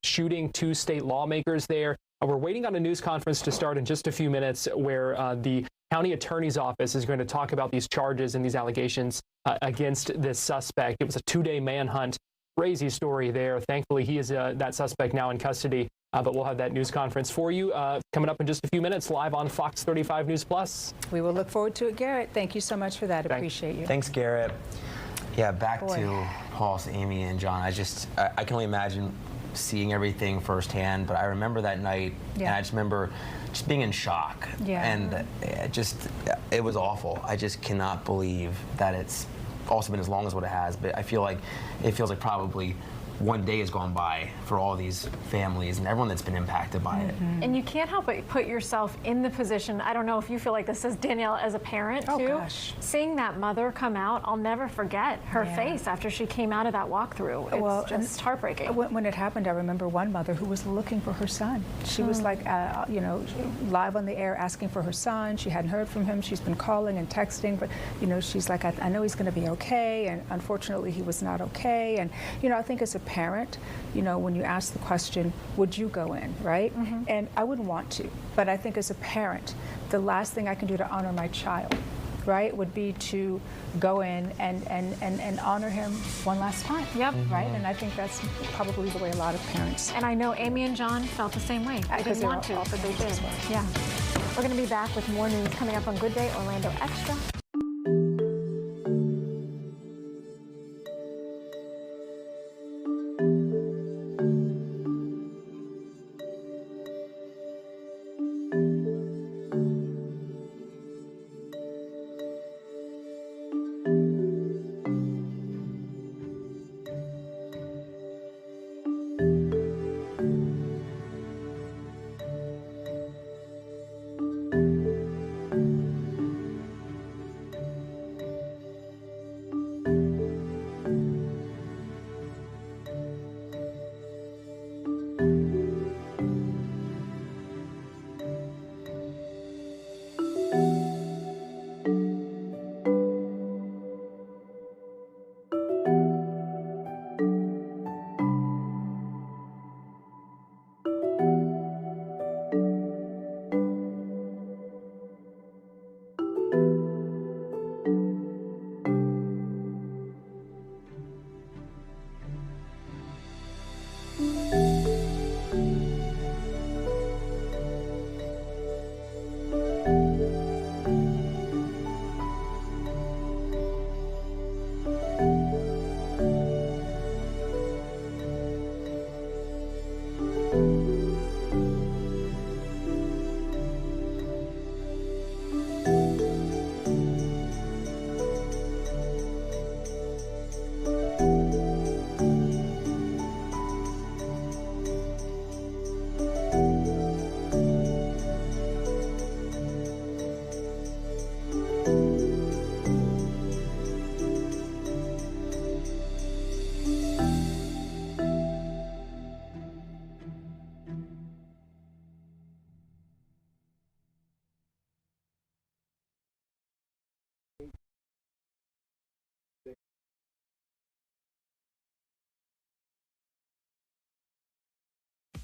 shooting 2 state lawmakers there. We're waiting on a news conference to start in just a few minutes where the county attorney's office is going to talk about these charges and these allegations against this suspect. It was a 2-day manhunt. Crazy story there. Thankfully, he is that suspect now in custody. But we'll have that news conference for you coming up in just a few minutes, live on Fox 35 News Plus. We will look forward to it, Garrett. Thank you so much for that. Appreciate you. Thanks, Garrett. Yeah, back to Paul's, Amy, and John. I can only imagine seeing everything firsthand, but I remember that night, and I just remember just being in shock. And it was awful. I just cannot believe that it's also been as long as what it has, but I feel like it feels like probably one day has gone by for all these families and everyone that's been impacted by it. And you can't help but put yourself in the position, I don't know if you feel like this as Danielle, as a parent too. Gosh. Seeing that mother come out, I'll never forget her face after she came out of that walkthrough. It's just heartbreaking. When it happened, I remember one mother who was looking for her son. She was like, you know, live on the air asking for her son. She hadn't heard from him. She's been calling and texting, but you know, she's like, I know he's going to be okay, and unfortunately he was not okay. And you know, I think as a parent, you know, when you ask the question, would you go in, right? And I wouldn't want to, but I think as a parent, the last thing I can do to honor my child, right, would be to go in and honor him one last time. Right? And I think that's probably the way a lot of parents. And I know Amy and John felt the same way. They didn't want to, but they did. Yeah. We're going to be back with more news coming up on Good Day Orlando Extra.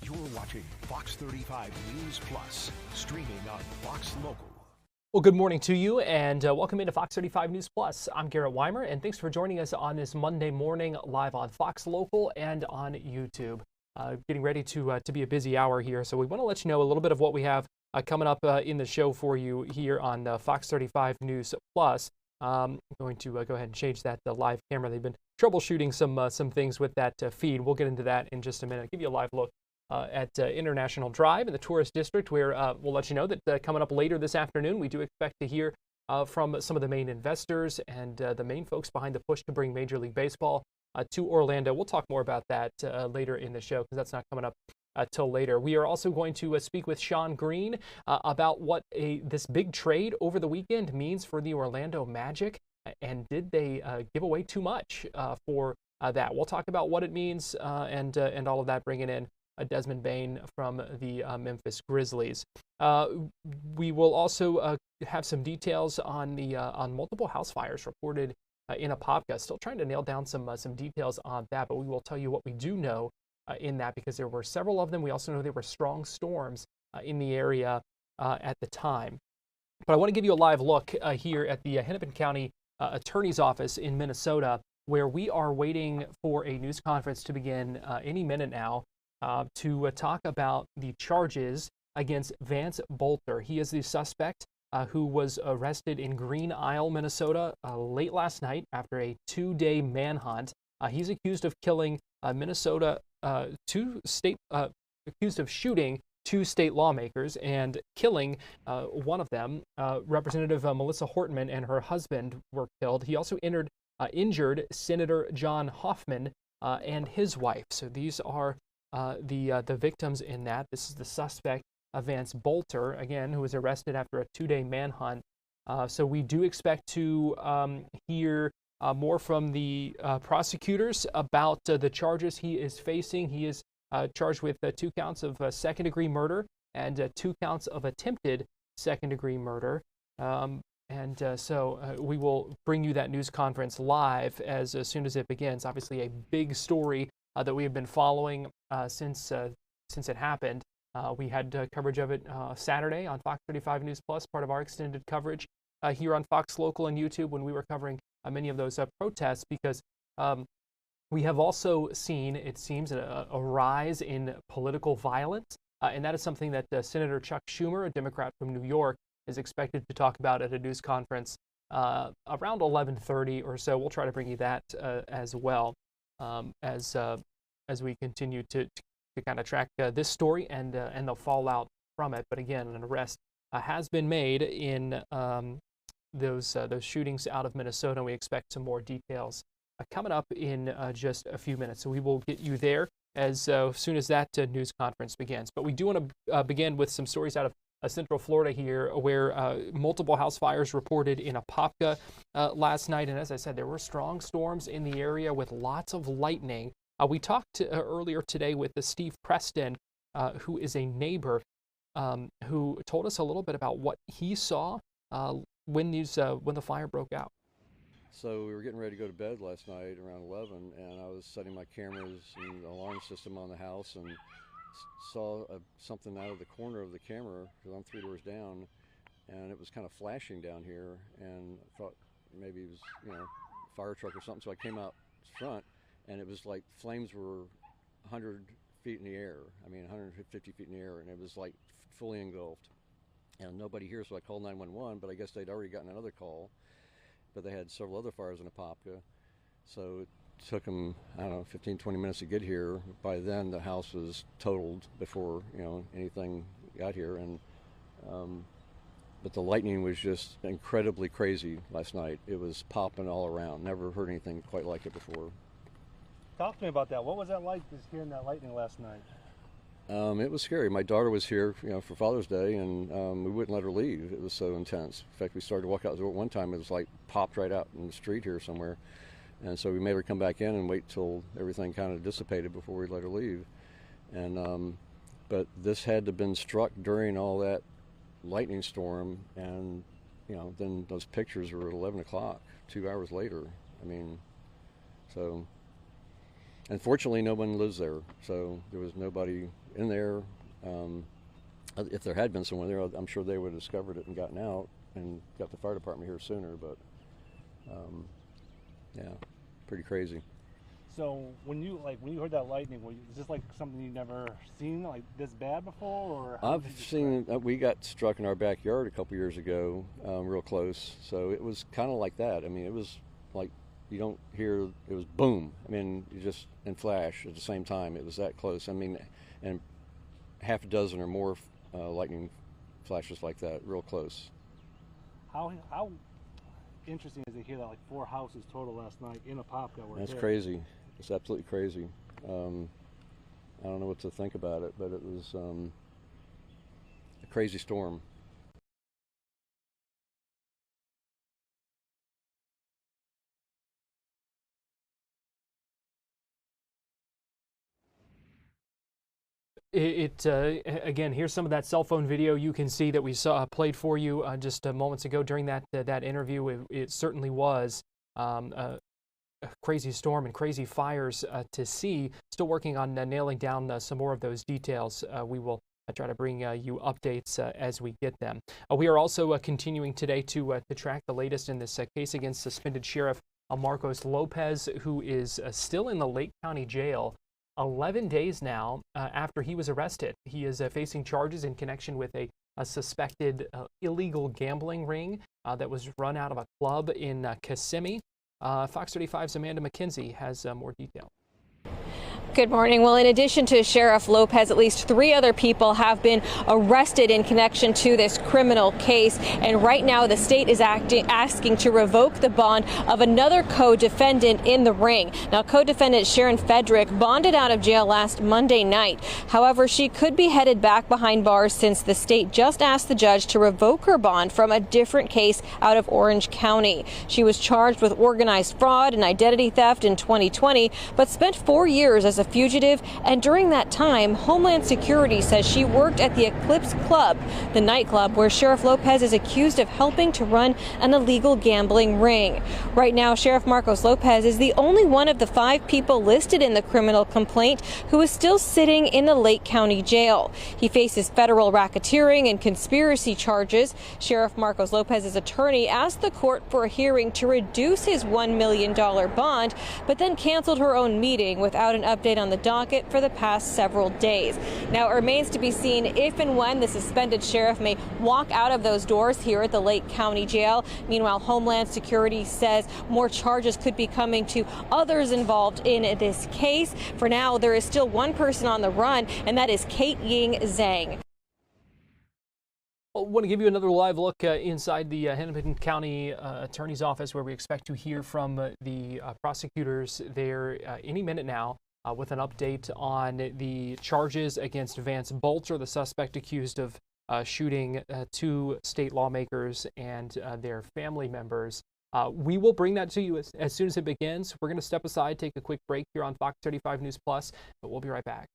You're watching Fox 35 News Plus, streaming on Fox Local. Well, good morning to you, and welcome into Fox 35 News Plus. I'm Garrett Wymer, and thanks for joining us on this Monday morning live on Fox Local and on YouTube. Getting ready to be a busy hour here, so we want to let you know a little bit of what we have coming up in the show for you here on Fox 35 News Plus. I'm going to go ahead and change that live camera. They've been troubleshooting some things with that feed. We'll get into that in just a minute. I'll give you a live look at International Drive in the tourist district, where we'll let you know that coming up later this afternoon, we do expect to hear from some of the main investors and the main folks behind the push to bring Major League Baseball to Orlando. We'll talk more about that later in the show, because that's not coming up till later. We are also going to speak with Sean Green about what this big trade over the weekend means for the Orlando Magic, and did they give away too much for that? We'll talk about what it means and all of that, bringing in Desmond Bane from the Memphis Grizzlies. We will also have some details on the on multiple house fires reported in Apopka. Still trying to nail down some details on that, but we will tell you what we do know in that because there were several of them. We also know there were strong storms in the area at the time. But I want to give you a live look here at the Hennepin County Attorney's Office in Minnesota, where we are waiting for a news conference to begin any minute now to talk about the charges against Vance Boelter. He is the suspect who was arrested in Green Isle, Minnesota late last night after a 2-day manhunt. He's accused of killing accused of shooting 2 state lawmakers and killing one of them. Representative Melissa Hortman and her husband were killed. He also injured Senator John Hoffman and his wife. So these are the victims in that. This is the suspect, Vance Boelter, again, who was arrested after a 2-day manhunt. So we do expect to hear more from the prosecutors about the charges he is facing. He is charged with 2 counts of second-degree murder and 2 counts of attempted second-degree murder. So we will bring you that news conference live as soon as it begins. Obviously, a big story that we have been following since it happened. We had coverage of it Saturday on Fox 35 News Plus, part of our extended coverage here on Fox Local and YouTube when we were covering many of those protests, because we have also seen, it seems, a rise in political violence, and that is something that Senator Chuck Schumer, a Democrat from New York, is expected to talk about at a news conference around 11:30 or so. We'll try to bring you that as well as we continue to kind of track this story and the fallout from it. But again, an arrest has been made in those shootings out of Minnesota. We expect some more details coming up in just a few minutes. So we will get you there as soon as that news conference begins. But we do want to begin with some stories out of Central Florida here, where multiple house fires reported in Apopka last night. And as I said, there were strong storms in the area with lots of lightning. We talked earlier today with Steve Preston, who is a neighbor, who told us a little bit about what he saw when the fire broke out. So we were getting ready to go to bed last night around 11, and I was setting my cameras and the alarm system on the house, and saw something out of the corner of the camera, because I'm 3 doors down, and it was kind of flashing down here, and I thought maybe it was, a fire truck or something. So I came out front, and it was like flames were 100 feet in the air. 150 feet in the air, and it was like fully engulfed. And nobody here, so I called 911, but I guess they'd already gotten another call. But they had several other fires in Apopka, so it took them, 15, 20 minutes to get here. By then, the house was totaled before, anything got here. And but the lightning was just incredibly crazy last night. It was popping all around. Never heard anything quite like it before. Talk to me about that. What was that like, just hearing that lightning last night? It was scary. My daughter was here, for Father's Day, and we wouldn't let her leave. It was so intense. In fact, we started to walk out the door at one time. It was like popped right out in the street here somewhere. And so we made her come back in and wait till everything kind of dissipated before we let her leave. And but this had to have been struck during all that lightning storm, and then those pictures were at 11 o'clock, 2 hours later. So unfortunately, no one lives there, so there was nobody in there. If there had been someone there, I'm sure they would have discovered it and gotten out and got the fire department here sooner, but yeah, pretty crazy. So when you heard that lightning, was this like something you'd never seen like this bad before, or? I've seen. We got struck in our backyard a couple years ago, real close. So it was kind of like that. It was like you don't hear. It was boom. You just and flash at the same time. It was that close. And half a dozen or more lightning flashes like that, real close. How interesting is it to hear that like 4 houses total last night in Apopka? That's crazy. It's absolutely crazy. I don't know what to think about it, but it was a crazy storm. Again, here's some of that cell phone video you can see that we saw played for you just moments ago during that interview. It certainly was a crazy storm and crazy fires to see. Still working on nailing down some more of those details. We will try to bring you updates as we get them. We are also continuing today to track the latest in this case against suspended Sheriff Marcos Lopez, who is still in the Lake County Jail 11 days now after he was arrested. He is facing charges in connection with a suspected illegal gambling ring that was run out of a club in Kissimmee. Fox 35's Amanda McKenzie has more detail. Good morning. Well, in addition to Sheriff Lopez, at least 3 other people have been arrested in connection to this criminal case. And right now, the state is asking to revoke the bond of another co-defendant in the ring. Now, co-defendant Sharon Fedrick bonded out of jail last Monday night. However, she could be headed back behind bars since the state just asked the judge to revoke her bond from a different case out of Orange County. She was charged with organized fraud and identity theft in 2020, but spent 4 years as a fugitive, and during that time, Homeland Security says she worked at the Eclipse Club, the nightclub where Sheriff Lopez is accused of helping to run an illegal gambling ring. Right now, Sheriff Marcos Lopez is the only one of the 5 people listed in the criminal complaint who is still sitting in the Lake County Jail. He faces federal racketeering and conspiracy charges. Sheriff Marcos Lopez's attorney asked the court for a hearing to reduce his $1 million bond, but then canceled her own meeting without an update on the docket for the past several days. Now, it remains to be seen if and when the suspended sheriff may walk out of those doors here at the Lake County Jail. Meanwhile, Homeland Security says more charges could be coming to others involved in this case. For now, there is still one person on the run, and that is Kate Ying Zhang. I want to give you another live look inside the Hennepin County Attorney's Office, where we expect to hear from the prosecutors there any minute now with an update on the charges against Vance Boelter, the suspect accused of shooting 2 state lawmakers and their family members. We will bring that to you as soon as it begins. We're going to step aside, take a quick break here on Fox 35 News Plus, but we'll be right back.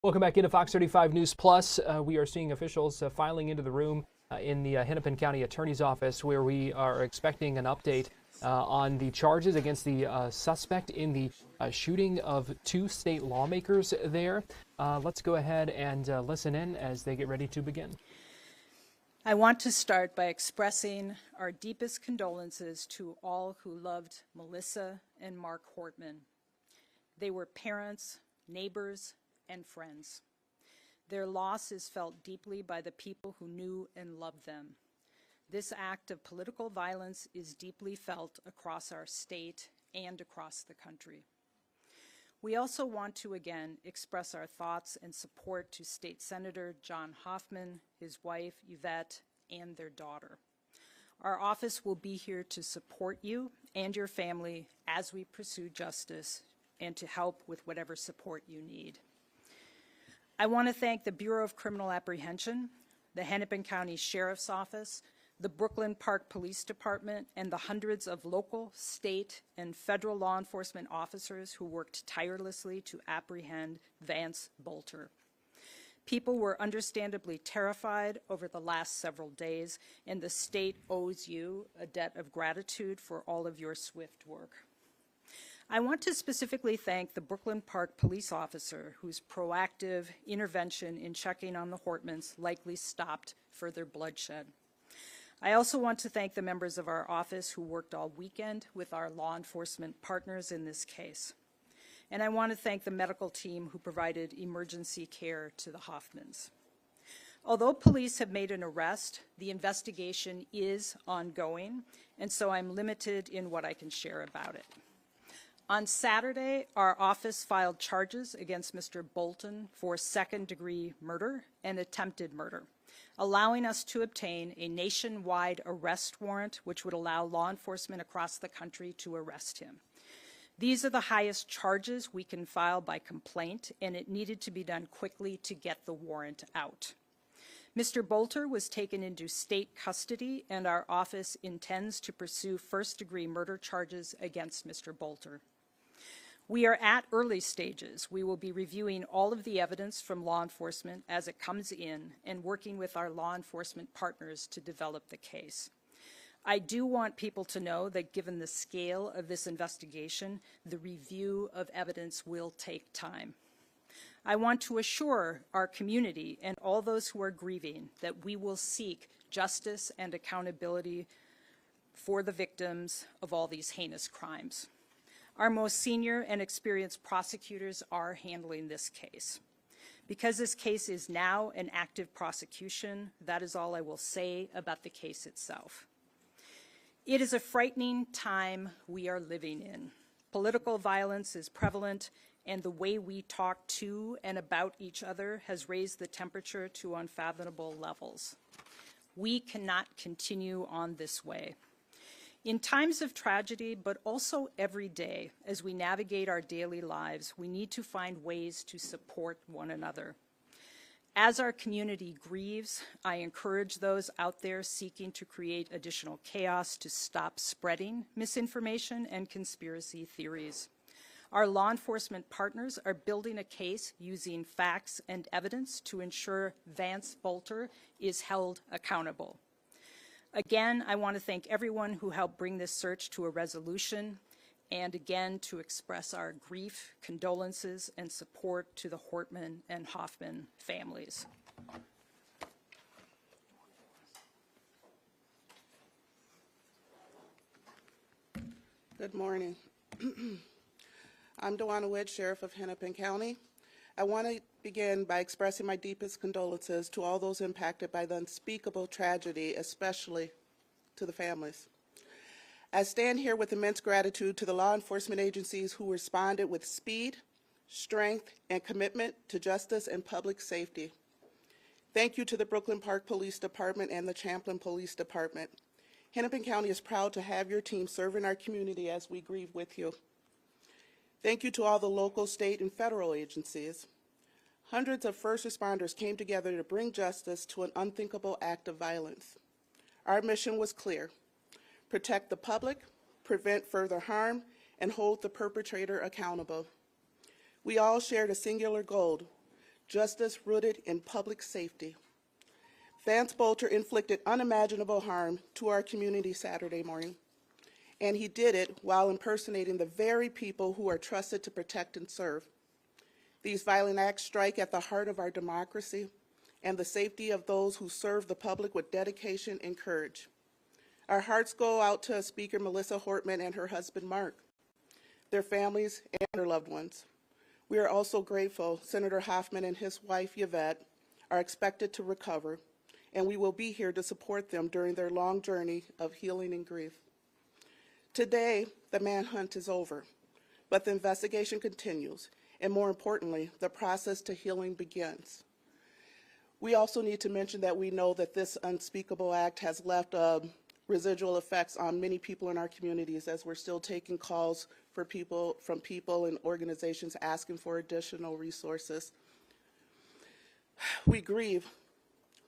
Welcome back into Fox 35 News Plus. We are seeing officials filing into the room in the Hennepin County Attorney's Office, where we are expecting an update on the charges against the suspect in the shooting of 2 state lawmakers there. Let's go ahead and listen in as they get ready to begin. I want to start by expressing our deepest condolences to all who loved Melissa and Mark Hortman. They were parents, neighbors, and friends. Their loss is felt deeply by the people who knew and loved them. This act of political violence is deeply felt across our state and across the country. We also want to again express our thoughts and support to State Senator John Hoffman, his wife Yvette, and their daughter. Our office will be here to support you and your family as we pursue justice and to help with whatever support you need. I want to thank the Bureau of Criminal Apprehension, the Hennepin County Sheriff's Office, the Brooklyn Park Police Department, and the hundreds of local, state, and federal law enforcement officers who worked tirelessly to apprehend Vance Boelter. People were understandably terrified over the last several days, and the state owes you a debt of gratitude for all of your swift work. I want to specifically thank the Brooklyn Park police officer whose proactive intervention in checking on the Hortmans likely stopped further bloodshed. I also want to thank the members of our office who worked all weekend with our law enforcement partners in this case. And I want to thank the medical team who provided emergency care to the Hoffmans. Although police have made an arrest, the investigation is ongoing, and so I'm limited in what I can share about it. On Saturday, our office filed charges against Mr. Boelter for second-degree murder and attempted murder, allowing us to obtain a nationwide arrest warrant which would allow law enforcement across the country to arrest him. These are the highest charges we can file by complaint, and it needed to be done quickly to get the warrant out. Mr. Boelter was taken into state custody, and our office intends to pursue first-degree murder charges against Mr. Boelter. We are at early stages. We will be reviewing all of the evidence from law enforcement as it comes in and working with our law enforcement partners to develop the case. I do want people to know that given the scale of this investigation, the review of evidence will take time. I want to assure our community and all those who are grieving that we will seek justice and accountability for the victims of all these heinous crimes. Our most senior and experienced prosecutors are handling this case. Because this case is now an active prosecution, that is all I will say about the case itself. It is a frightening time we are living in. Political violence is prevalent, and the way we talk to and about each other has raised the temperature to unfathomable levels. We cannot continue on this way. In times of tragedy, but also every day, as we navigate our daily lives, we need to find ways to support one another. As our community grieves, I encourage those out there seeking to create additional chaos to stop spreading misinformation and conspiracy theories. Our law enforcement partners are building a case using facts and evidence to ensure Vance Boelter is held accountable. Again, I want to thank everyone who helped bring this search to a resolution, and again to express our grief, condolences, and support to the Hortman and Hoffman families. Good morning. I'm Dewana Wood, Sheriff of Hennepin County. I want to begin by expressing my deepest condolences to all those impacted by the unspeakable tragedy, especially to the families. I stand here with immense gratitude to the law enforcement agencies who responded with speed, strength, and commitment to justice and public safety. Thank you to the Brooklyn Park Police Department and the Champlin Police Department. Hennepin County is proud to have your team serve in our community as we grieve with you. Thank you to all the local, state, and federal agencies. Hundreds of first responders came together to bring justice to an unthinkable act of violence. Our mission was clear: protect the public, prevent further harm, and hold the perpetrator accountable. We all shared a singular goal: justice rooted in public safety. Vance Boelter inflicted unimaginable harm to our community Saturday morning, and he did it while impersonating the very people who are trusted to protect and serve. These violent acts strike at the heart of our democracy and the safety of those who serve the public with dedication and courage. Our hearts go out to Speaker Melissa Hortman and her husband Mark, their families, and their loved ones. We are also grateful Senator Hoffman and his wife Yvette are expected to recover, and we will be here to support them during their long journey of healing and grief. Today, the manhunt is over, but the investigation continues, and more importantly, the process to healing begins. We also need to mention that we know that this unspeakable act has left residual effects on many people in our communities, as we're still taking calls from people and organizations asking for additional resources. We grieve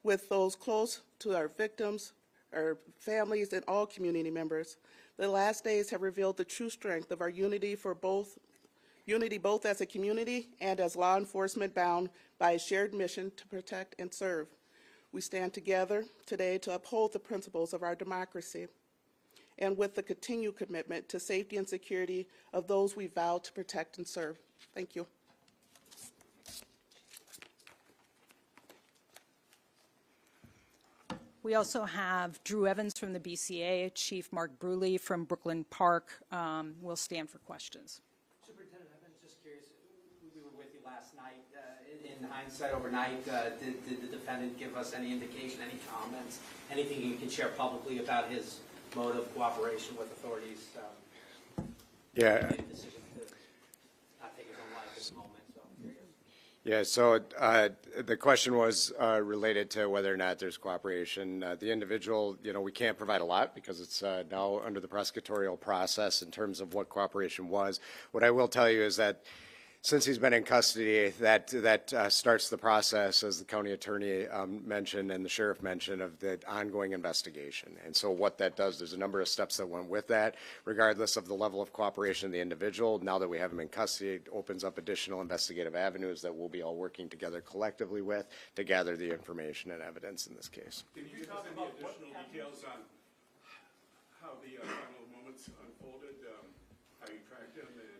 with those close to our victims, our families, and all community members. The last days have revealed the true strength of our unity both as a community and as law enforcement bound by a shared mission to protect and serve. We stand together today to uphold the principles of our democracy. and with the continued commitment to safety and security of those we vow to protect and serve. Thank you. We also have Drew Evans from the BCA, Chief Mark Bruley from Brooklyn Park will stand for questions. Superintendent, I've been just curious, we were with you last night. In hindsight overnight, did the defendant give us any indication, any comments, anything you can share publicly about his mode of cooperation with authorities? Yeah. Made a decision to not take his own life at the moment, so I'm curious. Yeah, so the question was related to whether or not there's cooperation. The individual, we can't provide a lot because it's now under the prosecutorial process in terms of what cooperation was. What I will tell you is that since he's been in custody, that starts the process, as the county attorney mentioned and the sheriff mentioned, of the ongoing investigation. And so what that does, there's a number of steps that went with that, regardless of the level of cooperation of the individual. Now that we have him in custody, it opens up additional investigative avenues that we'll be all working together collectively with to gather the information and evidence in this case. Can you talk about additional details on how the final moments unfolded, how you tracked him, and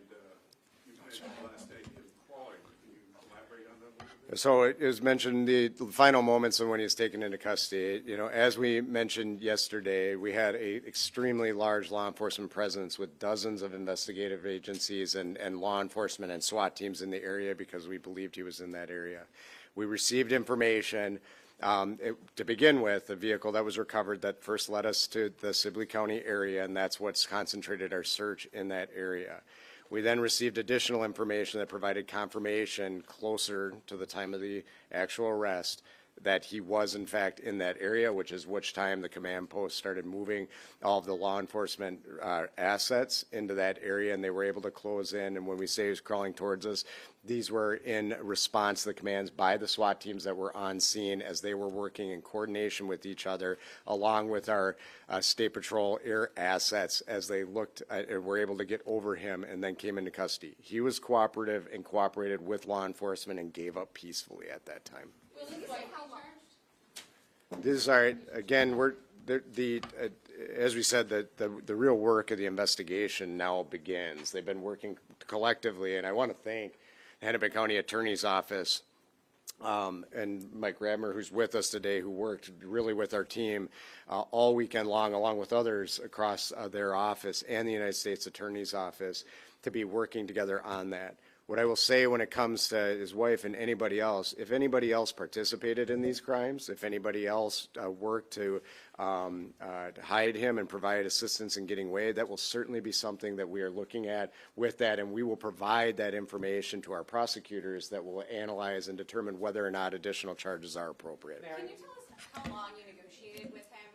you mentioned last night him crawling. Can you elaborate on that a little bit? So it was mentioned the final moments of when he was taken into custody. As we mentioned yesterday, we had a extremely large law enforcement presence with dozens of investigative agencies and law enforcement and SWAT teams in the area because we believed he was in that area. We received information to begin with, a vehicle that was recovered that first led us to the Sibley County area, and that's what's concentrated our search in that area. We then received additional information that provided confirmation closer to the time of the actual arrest that he was in fact in that area, which is which time the command post started moving all of the law enforcement assets into that area, and they were able to close in. And when we say he was crawling towards us, these were in response to the commands by the SWAT teams that were on scene as they were working in coordination with each other, along with our State Patrol air assets as they looked and were able to get over him and then came into custody. He was cooperative and cooperated with law enforcement and gave up peacefully at that time. These are, again, as we said, the real work of the investigation now begins. They've been working collectively, and I want to thank the Hennepin County Attorney's Office and Mike Radmer, who's with us today, who worked really with our team all weekend long, along with others across their office and the United States Attorney's Office, to be working together on that. What I will say when it comes to his wife and anybody else, if anybody else participated in these crimes, if anybody else worked to hide him and provide assistance in getting away, that will certainly be something that we are looking at with that, and we will provide that information to our prosecutors that will analyze and determine whether or not additional charges are appropriate. Can you tell us how long you negotiated with him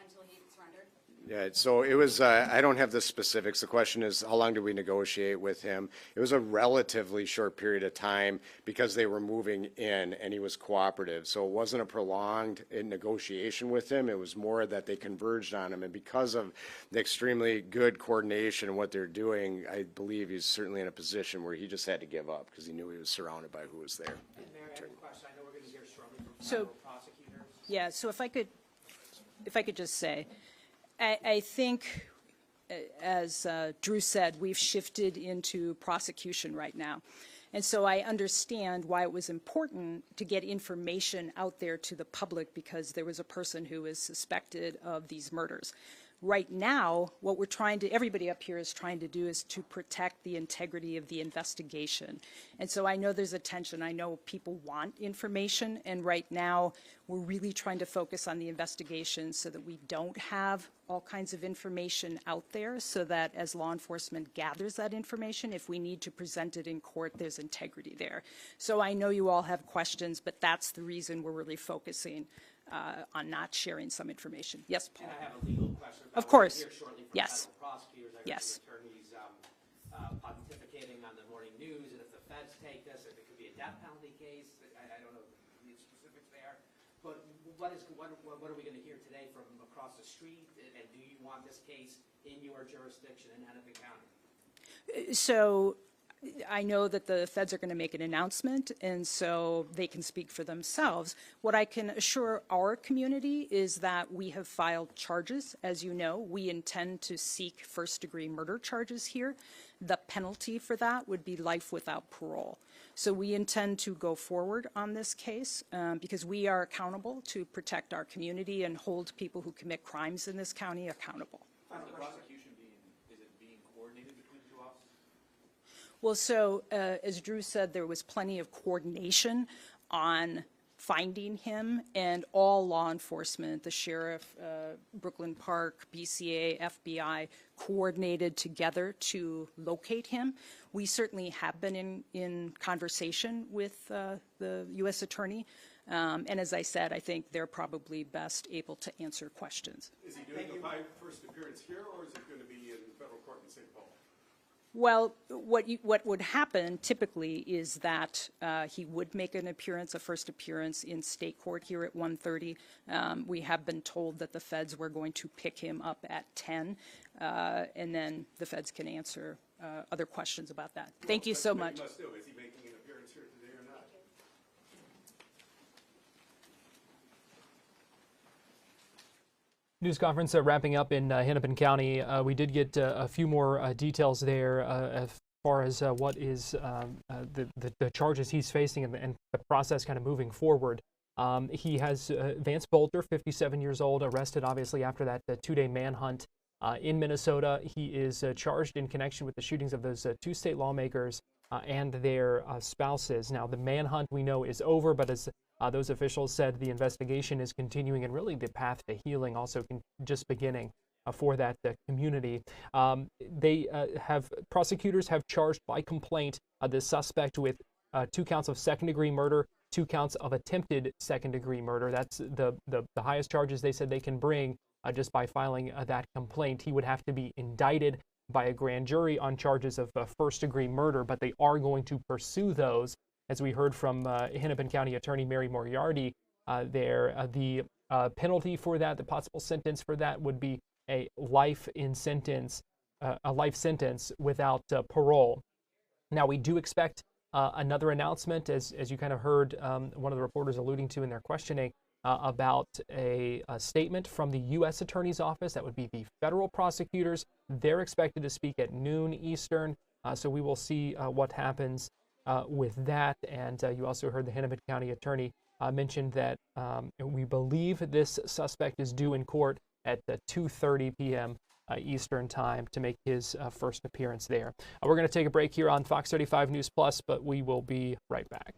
until he surrendered? Yeah, so it was, I don't have the specifics. The question is, how long did we negotiate with him? It was a relatively short period of time because they were moving in and he was cooperative. So it wasn't a prolonged negotiation with him. It was more that they converged on him. And because of the extremely good coordination and what they're doing, I believe he's certainly in a position where he just had to give up because he knew he was surrounded by who was there. And Mary, I have a question. I know we're going to hear shortly from prosecutors. Yeah, so if I could just say, I think, as Drew said, we've shifted into prosecution right now. And so I understand why it was important to get information out there to the public, because there was a person who was suspected of these murders. Right now, what everybody up here is trying to do is to protect the integrity of the investigation. And so I know there's a tension. I know people want information, and right now we're really trying to focus on the investigation so that we don't have all kinds of information out there, so that as law enforcement gathers that information, if we need to present it in court, there's integrity there. So I know you all have questions, but that's the reason we're really focusing on not sharing some information. Yes, Paul. And I have a legal question. Of course. Here shortly from Yes. federal prosecutors. I heard Yes. the attorneys pontificating on the morning news, and if the feds take this, if it could be a death penalty case. I don't know the specifics there. But what are we going to hear today from across the street? And do you want this case in your jurisdiction in Hennepin County? So I know that the feds are going to make an announcement, and so they can speak for themselves. What I can assure our community is that we have filed charges. As you know, we intend to seek first-degree murder charges here. The penalty for that would be life without parole. So we intend to go forward on this case because we are accountable to protect our community and hold people who commit crimes in this county accountable. Well, so as Drew said, there was plenty of coordination on finding him, and all law enforcement, the sheriff, Brooklyn Park, BCA, FBI, coordinated together to locate him. We certainly have been in conversation with the U.S. Attorney, and as I said, I think they're probably best able to answer questions. Is he doing the first appearance here, or is it going to be in federal court in St. Paul? Well, what would happen typically is that he would make an appearance, a first appearance in state court here at 1:30. We have been told that the feds were going to pick him up at 10, and then the feds can answer other questions about that. Thank you so much. Is he making an appearance here today or not? News conference wrapping up in Hennepin County. We did get a few more details there as far as what is the charges he's facing and the process kind of moving forward. He has Vance Boelter, 57 years old, arrested obviously after that two-day manhunt in Minnesota. He is charged in connection with the shootings of those two state lawmakers and their spouses. Now, the manhunt we know is over, but as those officials said, the investigation is continuing, and really the path to healing also just beginning for that community. Prosecutors have charged by complaint the suspect with 2 counts of second-degree murder, 2 counts of attempted second-degree murder. That's the highest charges they said they can bring just by filing that complaint. He would have to be indicted by a grand jury on charges of first-degree murder, but they are going to pursue those. As we heard from Hennepin County Attorney Mary Moriarty the penalty for that, the possible sentence for that would be a life sentence without parole. Now, we do expect another announcement, as you kind of heard one of the reporters alluding to in their questioning, about a statement from the U.S. Attorney's Office. That would be the federal prosecutors. They're expected to speak at noon Eastern, so we will see what happens with that. And you also heard the Hennepin County Attorney mention that we believe this suspect is due in court at 2:30 p.m. Eastern time to make his first appearance there. We're going to take a break here on Fox 35 News Plus, but we will be right back.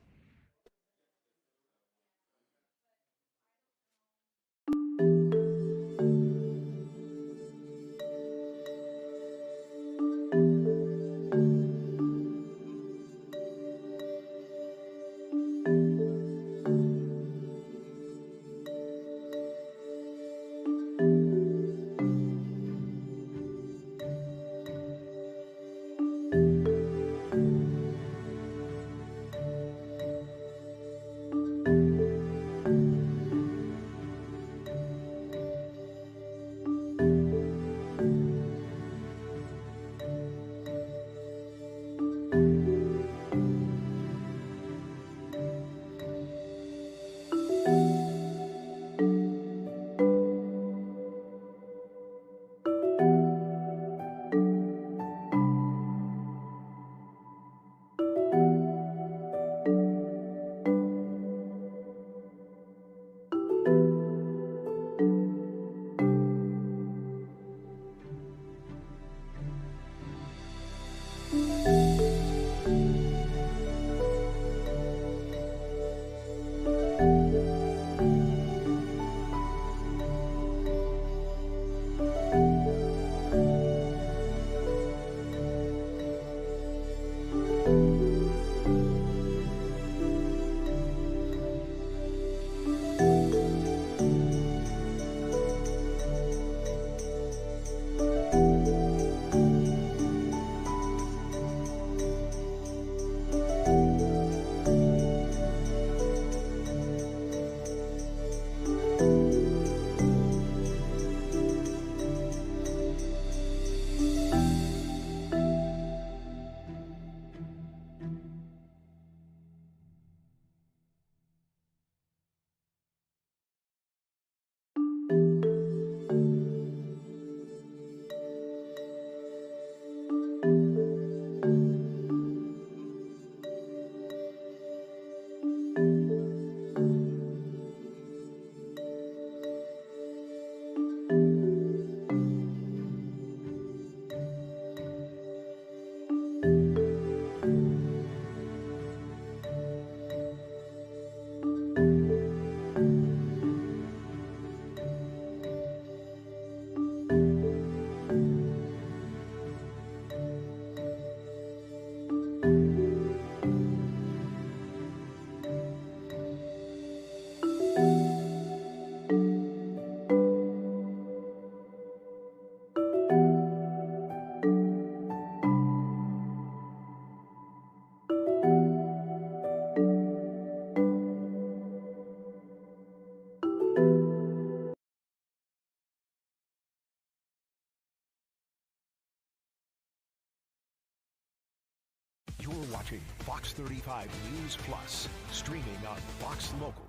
You're watching Fox 35 News Plus, streaming on Fox Local.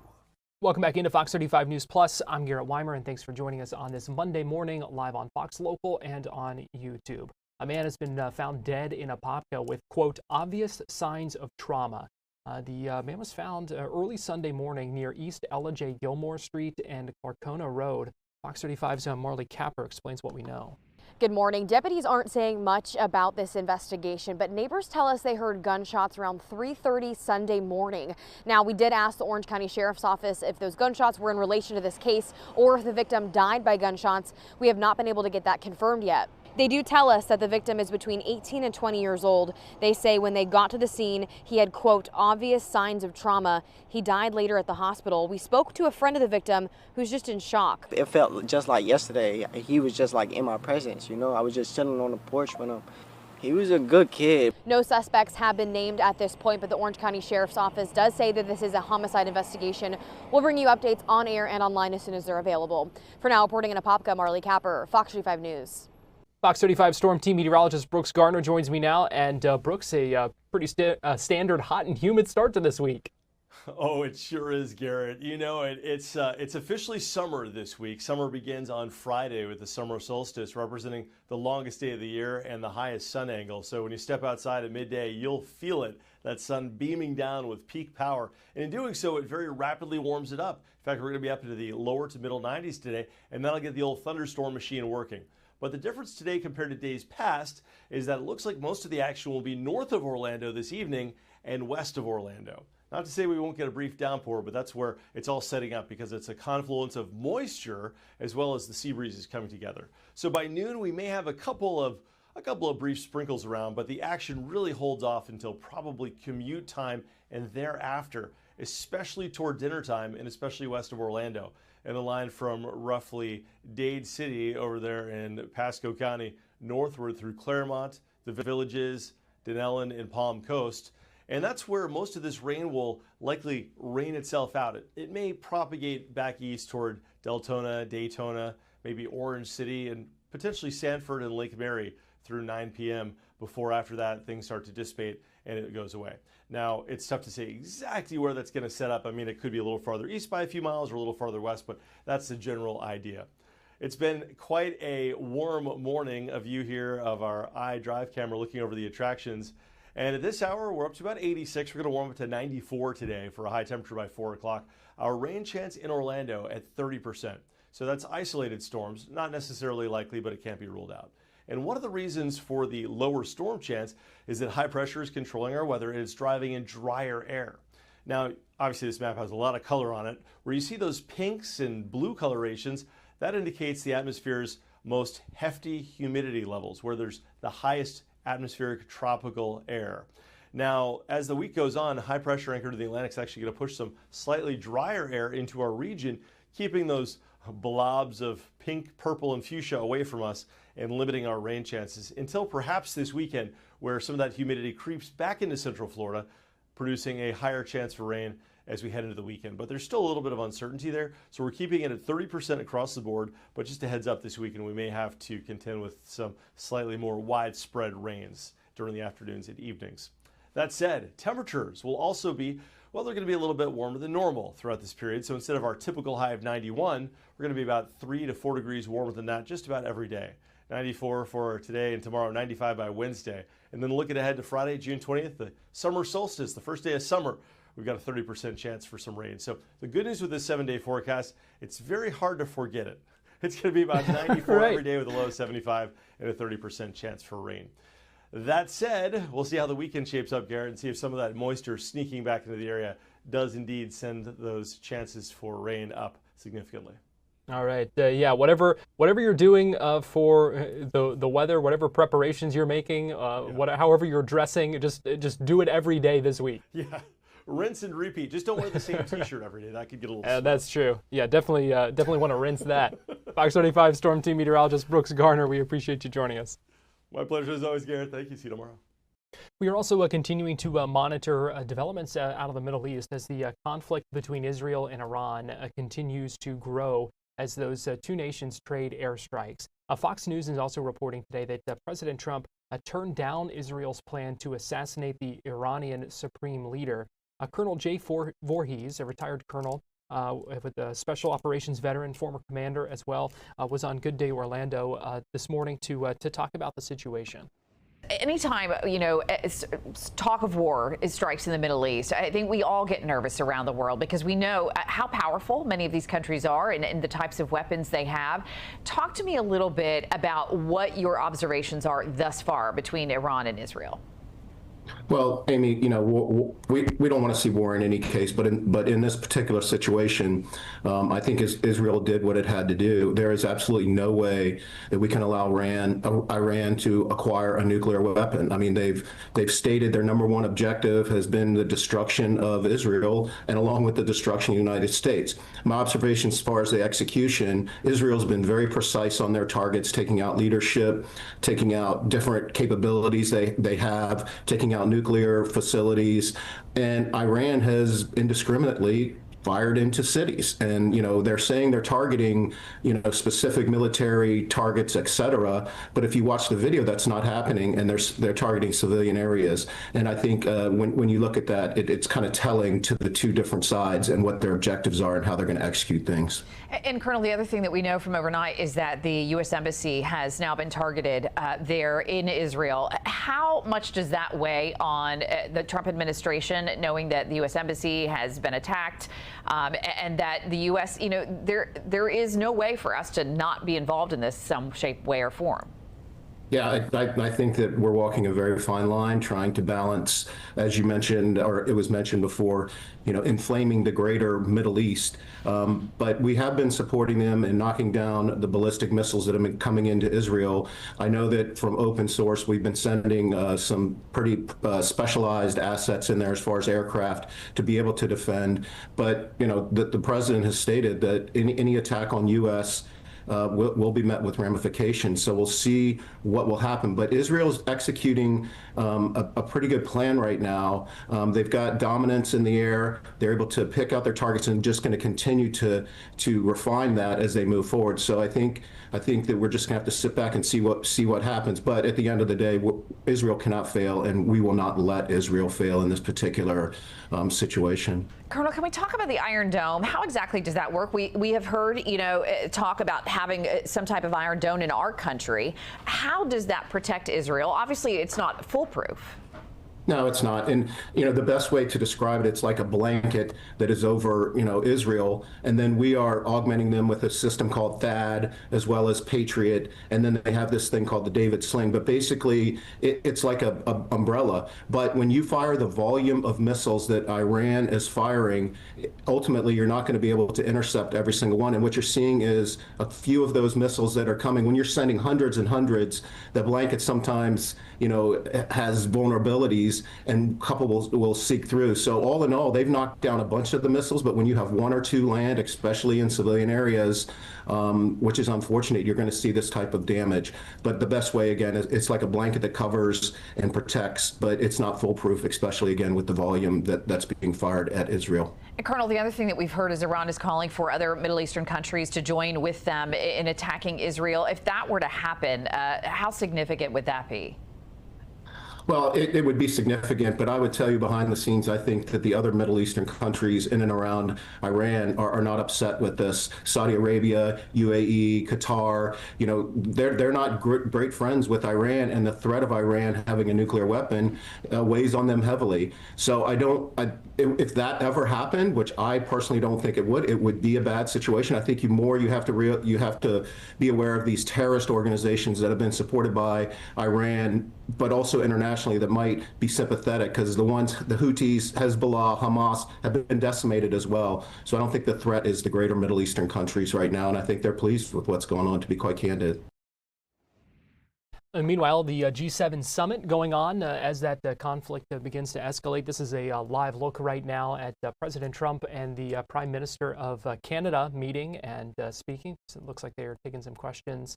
Welcome back into Fox 35 News Plus. I'm Garrett Wymer, and thanks for joining us on this Monday morning live on Fox Local and on YouTube. A man has been found dead in Apopka with, quote, obvious signs of trauma. The man was found early Sunday morning near East Ella J. Gilmore Street and Clarkona Road. Fox 35's Marley Capper explains what we know. Good morning. Deputies aren't saying much about this investigation, but neighbors tell us they heard gunshots around 3:30 Sunday morning. Now, we did ask the Orange County Sheriff's Office if those gunshots were in relation to this case or if the victim died by gunshots. We have not been able to get that confirmed yet. They do tell us that the victim is between 18 and 20 years old. They say when they got to the scene, he had, quote, obvious signs of trauma. He died later at the hospital. We spoke to a friend of the victim who's just in shock. It felt just like yesterday. He was just like in my presence, you know. I was just chilling on the porch with him. He was a good kid. No suspects have been named at this point, but the Orange County Sheriff's Office does say that this is a homicide investigation. We'll bring you updates on air and online as soon as they're available. For now, reporting in Apopka, Marley Capper, Fox 35 News. Fox 35 Storm Team meteorologist Brooks Garner joins me now. And Brooks, a pretty standard hot and humid start to this week. Oh, it sure is, Garrett. You know, it's officially summer this week. Summer begins on Friday with the summer solstice, representing the longest day of the year and the highest sun angle. So when you step outside at midday, you'll feel it, that sun beaming down with peak power. And in doing so, it very rapidly warms it up. In fact, we're going to be up into the lower to middle 90s today, and that'll get the old thunderstorm machine working. But the difference today compared to days past is that it looks like most of the action will be north of Orlando this evening and west of Orlando. Not to say we won't get a brief downpour, but that's where it's all setting up because it's a confluence of moisture as well as the sea breezes coming together. So by noon, we may have a couple of brief sprinkles around, but the action really holds off until probably commute time and thereafter, especially toward dinner time and especially west of Orlando. And the line from roughly Dade City over there in Pasco County northward through Claremont, the Villages, Denellen, and Palm Coast. And that's where most of this rain will likely rain itself out. It may propagate back east toward Deltona, Daytona, maybe Orange City, and potentially Sanford and Lake Mary through 9 p.m. before after that things start to dissipate and it goes away. Now, it's tough to say exactly where that's going to set up. I mean, it could be a little farther east by a few miles or a little farther west, but that's the general idea. It's been quite a warm morning, a view here of our iDrive camera looking over the attractions. And at this hour, we're up to about 86. We're going to warm up to 94 today for a high temperature by 4 o'clock. Our rain chance in Orlando at 30%. So that's isolated storms, not necessarily likely, but it can't be ruled out. And one of the reasons for the lower storm chance is that high pressure is controlling our weather and it's driving in drier air. Now, obviously this map has a lot of color on it. Where you see those pinks and blue colorations, that indicates the atmosphere's most hefty humidity levels, where there's the highest atmospheric tropical air. Now, as the week goes on, high pressure anchored to the Atlantic is actually going to push some slightly drier air into our region, keeping those blobs of pink, purple, and fuchsia away from us and limiting our rain chances until perhaps this weekend, where some of that humidity creeps back into Central Florida, producing a higher chance for rain as we head into the weekend. But there's still a little bit of uncertainty there, so we're keeping it at 30% across the board, but just a heads up this weekend, we may have to contend with some slightly more widespread rains during the afternoons and evenings. That said, temperatures will also be, well, they're going to be a little bit warmer than normal throughout this period. So instead of our typical high of 91, we're going to be about 3 to 4 degrees warmer than that just about every day. 94 for today and tomorrow, 95 by Wednesday. And then looking ahead to Friday, June 20th, the summer solstice, the first day of summer, we've got a 30% chance for some rain. So the good news with this 7-day forecast, it's very hard to forget it. It's going to be about 94 right. every day with a low of 75 and a 30% chance for rain. That said, we'll see how the weekend shapes up, Garrett, and see if some of that moisture sneaking back into the area does indeed send those chances for rain up significantly. All right. Yeah, whatever you're doing for the weather, whatever preparations you're making, however you're dressing, just do it every day this week. Yeah. Rinse and repeat. Just don't wear the same T-shirt every day. That could get a little that's true. Yeah, definitely want to rinse that. Fox 35 Storm Team meteorologist Brooks Garner, we appreciate you joining us. My pleasure as always, Garrett. Thank you. See you tomorrow. We are also continuing to monitor developments out of the Middle East as the conflict between Israel and Iran continues to grow as those two nations trade airstrikes. Fox News is also reporting today that President Trump turned down Israel's plan to assassinate the Iranian supreme leader. Colonel Jay Voorhees, a retired colonel with a special operations veteran, former commander as well, was on Good Day Orlando this morning to talk about the situation. Anytime, talk of war strikes in the Middle East, I think we all get nervous around the world because we know how powerful many of these countries are and the types of weapons they have. Talk to me a little bit about what your observations are thus far between Iran and Israel. Well, Amy, we don't want to see war in any case, but in this particular situation, I think Israel did what it had to do. There is absolutely no way that we can allow Iran to acquire a nuclear weapon. I mean, they've stated their #1 objective has been the destruction of Israel, and along with the destruction of the United States. My observation as far as the execution, Israel's been very precise on their targets, taking out leadership, taking out different capabilities they have, taking out nuclear facilities, and Iran has indiscriminately fired into cities. And, they're saying they're targeting, specific military targets, et cetera. But if you watch the video, that's not happening, and they're targeting civilian areas. And I think when you look at that, it's kind of telling to the two different sides and what their objectives are and how they're going to execute things. And Colonel, the other thing that we know from overnight is that the U.S. Embassy has now been targeted there in Israel. How much does that weigh on the Trump administration, knowing that the U.S. Embassy has been attacked and that the U.S., there is no way for us to not be involved in this some shape, way, or form? Yeah, I think that we're walking a very fine line, trying to balance, as you mentioned, or it was mentioned before, inflaming the greater Middle East. But we have been supporting them and knocking down the ballistic missiles that have been coming into Israel. I know that from open source, we've been sending some pretty specialized assets in there as far as aircraft to be able to defend. But, the president has stated that any attack on U.S. Will be met with ramifications. So we'll see what will happen. But Israel's executing a pretty good plan right now. They've got dominance in the air. They're able to pick out their targets and just going to continue to refine that as they move forward. So I think that we're just going to have to sit back and see what happens. But at the end of the day, Israel cannot fail, and we will not let Israel fail in this particular situation. Colonel, can we talk about the Iron Dome? How exactly does that work? We have heard, talk about having some type of Iron Dome in our country. How does that protect Israel? Obviously, it's not foolproof. No, it's not. And, the best way to describe it, it's like a blanket that is over, Israel. And then we are augmenting them with a system called THAAD as well as Patriot. And then they have this thing called the David Sling. But basically, it's like a umbrella. But when you fire the volume of missiles that Iran is firing, ultimately, you're not going to be able to intercept every single one. And what you're seeing is a few of those missiles that are coming. When you're sending hundreds and hundreds, the blanket sometimes, has vulnerabilities, and a couple will seek through. So all in all, they've knocked down a bunch of the missiles, but when you have one or two land, especially in civilian areas, which is unfortunate, you're going to see this type of damage. But the best way, again, is it's like a blanket that covers and protects, but it's not foolproof, especially, again, with the volume that's being fired at Israel. And Colonel, the other thing that we've heard is Iran is calling for other Middle Eastern countries to join with them in attacking Israel. If that were to happen, how significant would that be? Well, it would be significant, but I would tell you behind the scenes, I think that the other Middle Eastern countries in and around Iran are not upset with this. Saudi Arabia, UAE, Qatar, they're not great friends with Iran, and the threat of Iran having a nuclear weapon weighs on them heavily. So if that ever happened, which I personally don't think it would be a bad situation. I think you have to be aware of these terrorist organizations that have been supported by Iran, but also internationally, that might be sympathetic, because the Houthis, Hezbollah, Hamas have been decimated as well. So I don't think the threat is the greater Middle Eastern countries right now, and I think they're pleased with what's going on, to be quite candid. And meanwhile, the G7 summit going on as that conflict begins to escalate. This is a live look right now at President Trump and the Prime Minister of Canada meeting and speaking. So it looks like they are taking some questions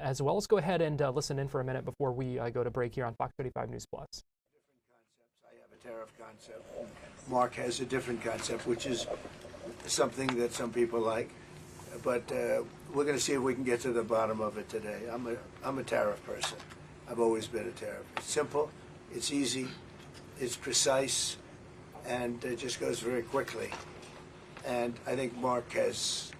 as well. Let's go ahead and listen in for a minute before we go to break here on Fox 35 News Plus. I have a tariff concept. Mark has a different concept, which is something that some people like. But we're going to see if we can get to the bottom of it today. I'm a tariff person. I've always been a terrorist. It's simple, it's easy, it's precise, and it just goes very quickly. And I think Mark has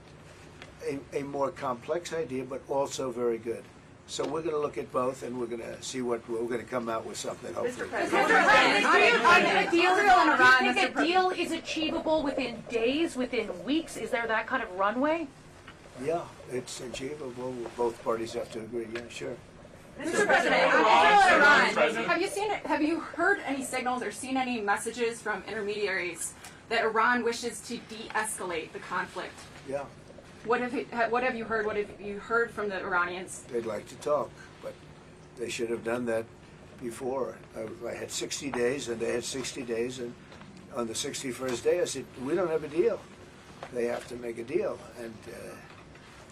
a more complex idea, but also very good. So we're going to look at both, and we're going to see what we're going to come out with something. Hopefully. Do you think a deal is achievable within days, within weeks? Is there that kind of runway? Yeah, it's achievable. Both parties have to agree. Yeah, sure. Mr. President, have you heard any signals or seen any messages from intermediaries that Iran wishes to de-escalate the conflict? Yeah. What have you heard? What have you heard from the Iranians? They'd like to talk, but they should have done that before. I had 60 days, and they had 60 days, and on the 61st day, I said, we don't have a deal. They have to make a deal, and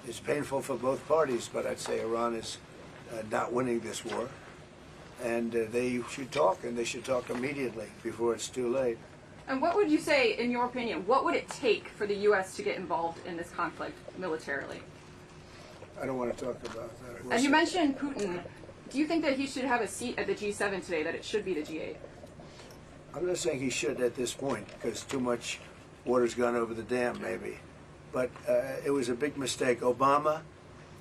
it's painful for both parties, but I'd say Iran is not winning this war, and they should talk, and they should talk immediately before it's too late. And what would you say, in your opinion, what would it take for the U.S. to get involved in this conflict militarily? I don't want to talk about that. As you mentioned Putin, do you think that he should have a seat at the G7 today, that it should be the G8? I'm not saying he should at this point, because too much water's gone over the dam, maybe. But it was a big mistake. Obama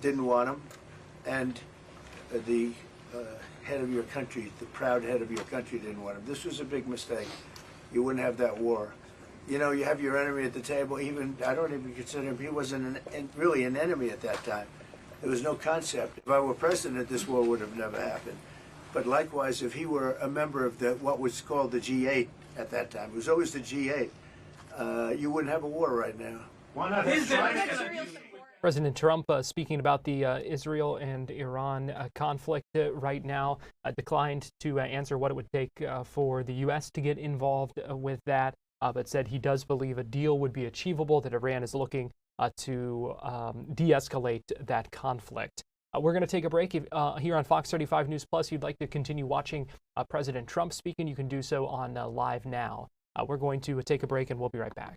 didn't want him, and the head of your country, the proud head of your country, didn't want him. This was a big mistake. You wouldn't have that war. You know, you have your enemy at the table. Even I don't even consider him. He wasn't really an enemy at that time. There was no concept. If I were president, this war would have never happened. But likewise, if he were a member of what was called the G8 at that time, it was always the G8. You wouldn't have a war right now. Why not? President Trump, speaking about the Israel and Iran conflict right now, declined to answer what it would take for the U.S. to get involved with that, but said he does believe a deal would be achievable, that Iran is looking to de-escalate that conflict. We're going to take a break. Here on Fox 35 News Plus, you'd like to continue watching President Trump speaking, you can do so on Live Now. We're going to take a break, and we'll be right back.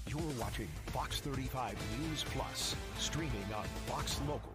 You're watching Fox 35 News Plus, streaming on Fox Local.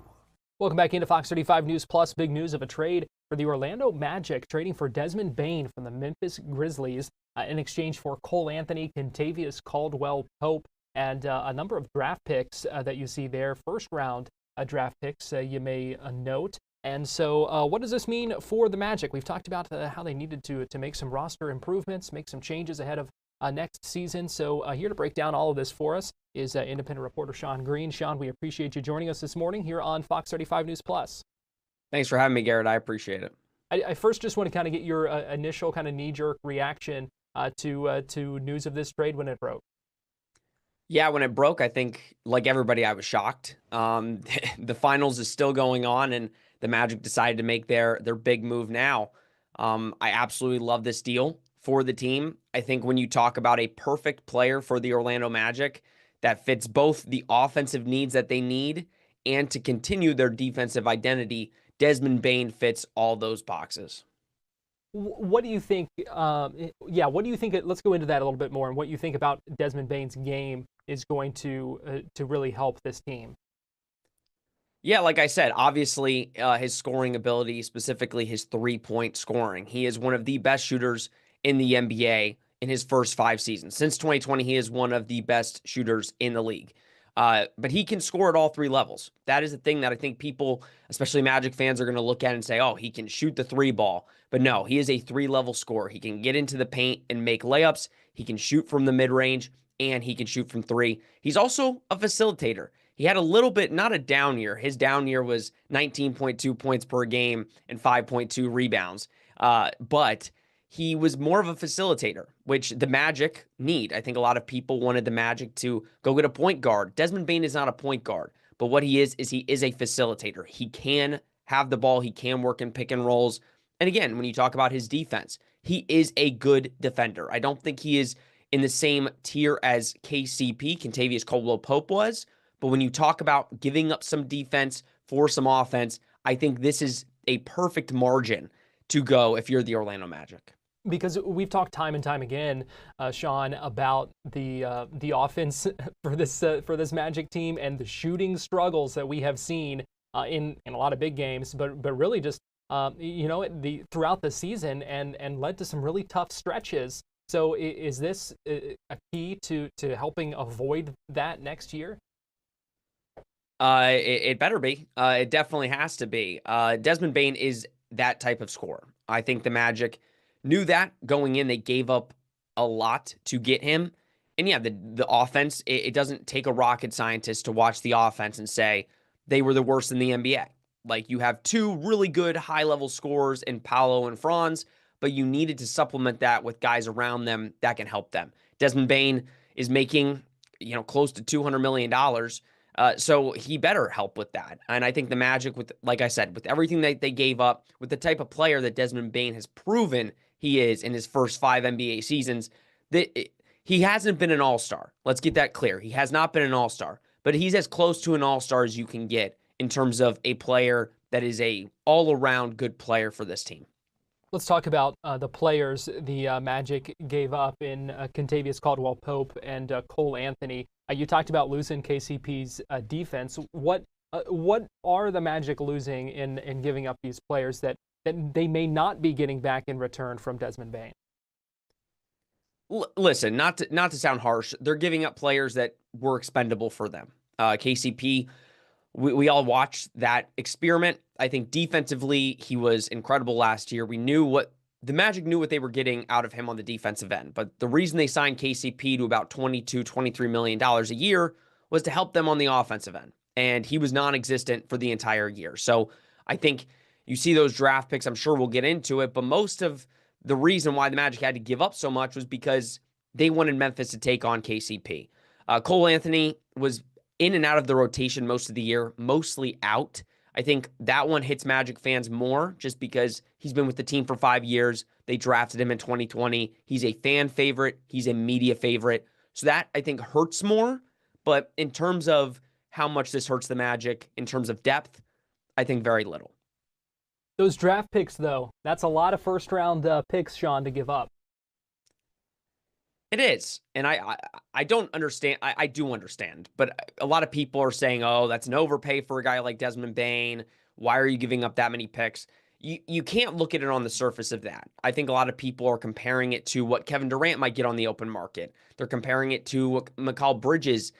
Welcome back into Fox 35 News Plus. Big news of a trade for the Orlando Magic, trading for Desmond Bane from the Memphis Grizzlies in exchange for Cole Anthony, Kentavious, Caldwell-Pope, and a number of draft picks that you see there. First round draft picks, you may note. And so what does this mean for the Magic? We've talked about how they needed to make some roster improvements, make some changes ahead of next season. So here to break down all of this for us is independent reporter Sean Green. Sean, we appreciate you joining us this morning here on Fox 35 News Plus. Thanks for having me, Garrett. I appreciate it. I first just want to kind of get your initial kind of knee-jerk reaction to news of this trade when it broke. Yeah, when it broke, I think, like everybody, I was shocked. The finals is still going on, and the Magic decided to make their big move now. I absolutely love this deal for the team. I think when you talk about a perfect player for the Orlando Magic that fits both the offensive needs that they need and to continue their defensive identity, Desmond Bane fits all those boxes. What do you think? What do you think? Let's go into that a little bit more, and what you think about Desmond Bane's game is going to really help this team. Yeah, like I said, obviously his scoring ability, specifically his three-point scoring. He is one of the best shooters in the NBA in his first 5 seasons. Since 2020, he is one of the best shooters in the league. But he can score at all 3 levels. That is the thing that I think people, especially Magic fans, are going to look at and say, oh, he can shoot the 3 ball. But no, he is a 3-level scorer. He can get into the paint and make layups. He can shoot from the mid-range, and he can shoot from 3. He's also a facilitator. He had a little bit, not a down year. His down year was 19.2 points per game and 5.2 rebounds. But he was more of a facilitator, which the Magic need. I think a lot of people wanted the Magic to go get a point guard. Desmond Bane is not a point guard, but what he is he is a facilitator. He can have the ball. He can work in pick and rolls. And again, when you talk about his defense, he is a good defender. I don't think he is in the same tier as KCP, Kentavious Caldwell-Pope was, but when you talk about giving up some defense for some offense, I think this is a perfect margin to go if you're the Orlando Magic. Because we've talked time and time again, Sean, about the offense for this Magic team and the shooting struggles that we have seen in a lot of big games, but really just throughout the season and led to some really tough stretches. So is this a key to helping avoid that next year? It better be. It definitely has to be. Desmond Bane is that type of scorer. I think the Magic knew that going in. They gave up a lot to get him. And yeah, the offense, it doesn't take a rocket scientist to watch the offense and say they were the worst in the NBA. Like, you have 2 really good high-level scorers in Paolo and Franz, but you needed to supplement that with guys around them that can help them. Desmond Bane is making, close to $200 million. So he better help with that. And I think the Magic, like I said, with everything that they gave up, with the type of player that Desmond Bane has proven he is in his first 5 NBA seasons, he hasn't been an all-star. Let's get that clear. He has not been an all-star, but he's as close to an all-star as you can get in terms of a player that is a all-around good player for this team. Let's talk about the players the Magic gave up in Kentavious Caldwell-Pope and Cole Anthony. You talked about losing KCP's defense. What are the Magic losing in giving up these players that they may not be getting back in return from Desmond Bane? Listen, not to sound harsh, they're giving up players that were expendable for them. KCP, we all watched that experiment. I think defensively, he was incredible last year. The Magic knew what they were getting out of him on the defensive end. But the reason they signed KCP to about $23 million a year was to help them on the offensive end. And he was non-existent for the entire year. So I think you see those draft picks. I'm sure we'll get into it. But most of the reason why the Magic had to give up so much was because they wanted Memphis to take on KCP. Cole Anthony was in and out of the rotation most of the year, mostly out. I think that one hits Magic fans more just because he's been with the team for 5 years. They drafted him in 2020. He's a fan favorite. He's a media favorite. So that, I think, hurts more. But in terms of how much this hurts the Magic, in terms of depth, I think very little. Those draft picks, though, that's a lot of first-round picks, Sean, to give up. It is. And I don't understand. I do understand. But a lot of people are saying, oh, that's an overpay for a guy like Desmond Bane. Why are you giving up that many picks? You can't look at it on the surface of that. I think a lot of people are comparing it to what Kevin Durant might get on the open market. They're comparing it to what Mikal Bridges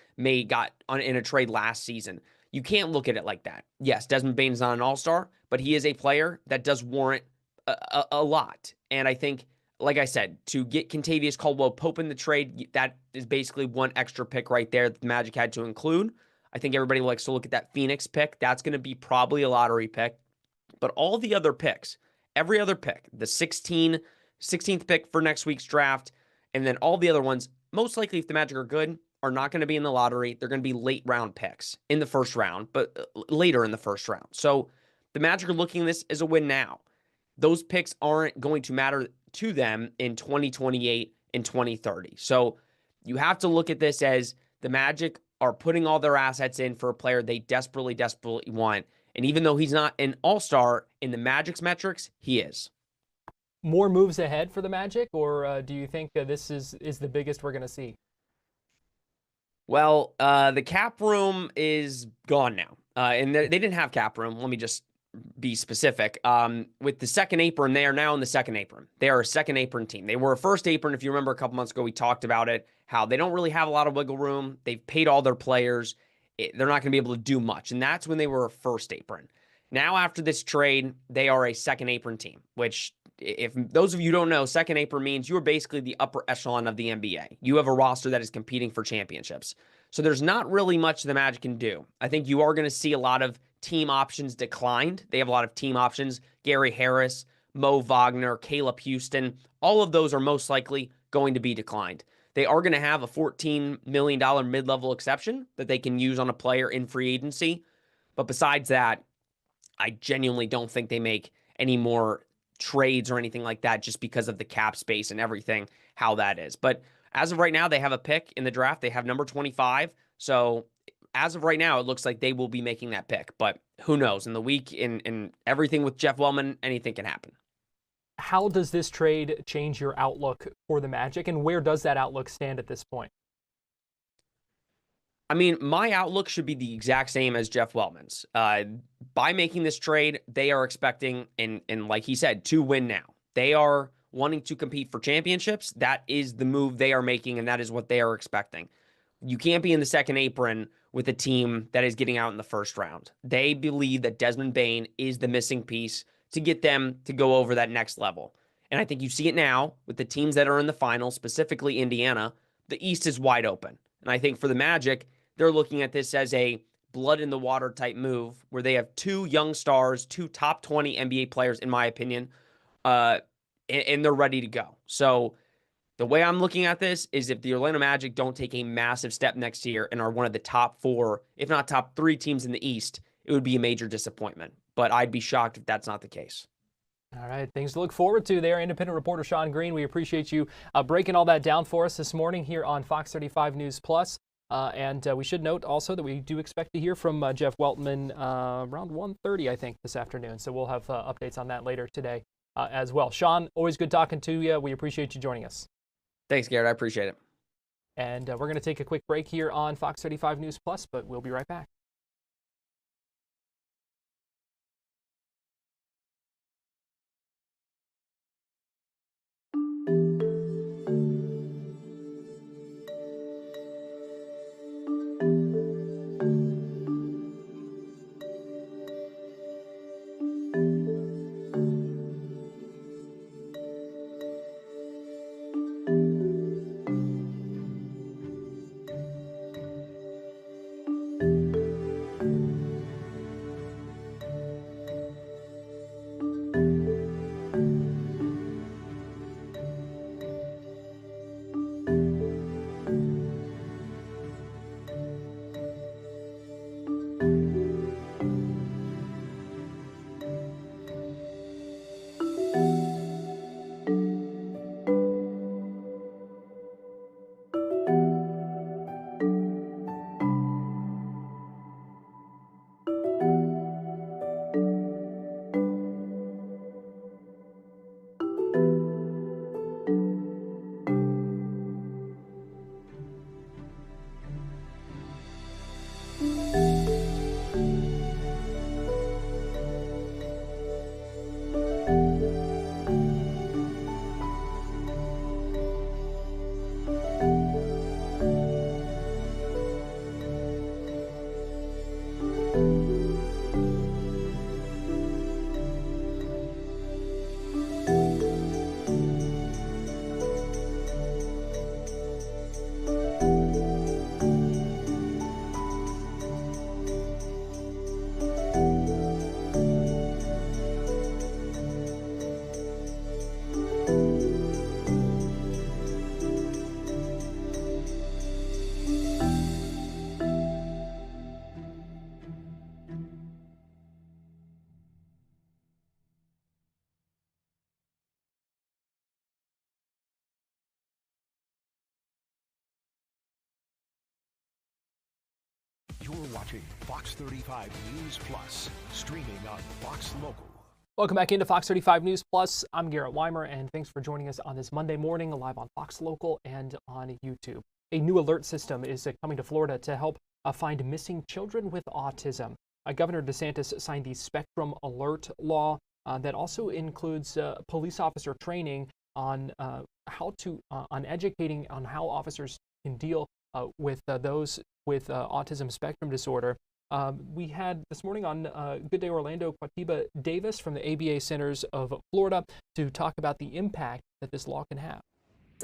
got in a trade last season. You can't look at it like that. Yes, Desmond Bane is not an all-star, but he is a player that does warrant a lot. And I think, like I said, to get Kentavious Caldwell-Pope in the trade, that is basically one extra pick right there that the Magic had to include. I think everybody likes to look at that Phoenix pick. That's going to be probably a lottery pick. But all the other picks, every other pick, the 16th pick for next week's draft, and then all the other ones, most likely if the Magic are good, are not going to be in the lottery. They're going to be late round picks in the first round, but later in the first round. So the Magic are looking at this as a win now. Those picks aren't going to matter to them in 2028 and 2030. So you have to look at this as the Magic are putting all their assets in for a player they desperately, desperately want. And even though he's not an all-star in the Magic's metrics, he is. More moves ahead for the Magic, or do you think this is the biggest we're going to see? Well, the cap room is gone now. And they didn't have cap room. Let me just be specific. With the second apron, they are now in the second apron. They are a second apron team. They were a first apron. If you remember a couple months ago, we talked about it, how they don't really have a lot of wiggle room. They've paid all their players. They're not going to be able to do much. And that's when they were a first apron. Now, after this trade, they are a second apron team, which, if those of you don't know, second apron means you are basically the upper echelon of the NBA. You have a roster that is competing for championships. So there's not really much the Magic can do. I think you are going to see a lot of team options declined. They have a lot of team options. Gary Harris, Mo Wagner, Caleb Houston, all of those are most likely going to be declined. They are going to have a $14 million mid-level exception that they can use on a player in free agency. But besides that, I genuinely don't think they make any more trades or anything like that just because of the cap space and everything, how that is. But as of right now, they have a pick in the draft. They have number 25. So as of right now, it looks like they will be making that pick. But who knows? In the week, in everything with Jeff Wellman, anything can happen. How does this trade change your outlook for the Magic, and where does that outlook stand at this point? I mean, my outlook should be the exact same as Jeff Wellman's. By making this trade, they are expecting, and like he said, to win now. They are wanting to compete for championships. That is the move they are making, and that is what they are expecting. You can't be in the second apron with a team that is getting out in the first round. They believe that Desmond Bane is the missing piece to get them to go over that next level. And I think you see it now with the teams that are in the final, specifically Indiana. The East is wide open. And I think for the Magic, they're looking at this as a blood in the water type move where they have two young stars, two top 20 NBA players, in my opinion, and they're ready to go. So the way I'm looking at this is if the Orlando Magic don't take a massive step next year and are one of the top 4, if not top 3 teams in the East, it would be a major disappointment. But I'd be shocked if that's not the case. All right, things to look forward to there. Independent reporter Sean Green, we appreciate you breaking all that down for us this morning here on Fox 35 News Plus. And we should note also that we do expect to hear from Jeff Weltman around 1:30, I think, this afternoon. So we'll have updates on that later today as well. Sean, always good talking to you. We appreciate you joining us. Thanks, Garrett. I appreciate it. And we're going to take a quick break here on Fox 35 News Plus, but we'll be right back. watching Fox 35 News Plus, streaming on Fox Local. Welcome back into Fox 35 News Plus. I'm Garrett Wymer, and thanks for joining us on this Monday morning, live on Fox Local and on YouTube. A new alert system is coming to Florida to help find missing children with autism. Governor DeSantis signed the Spectrum Alert law that also includes police officer training on on educating on how officers can deal with those with autism spectrum disorder. We had this morning on Good Day Orlando, Quatiba Davis from the ABA Centers of Florida to talk about the impact that this law can have.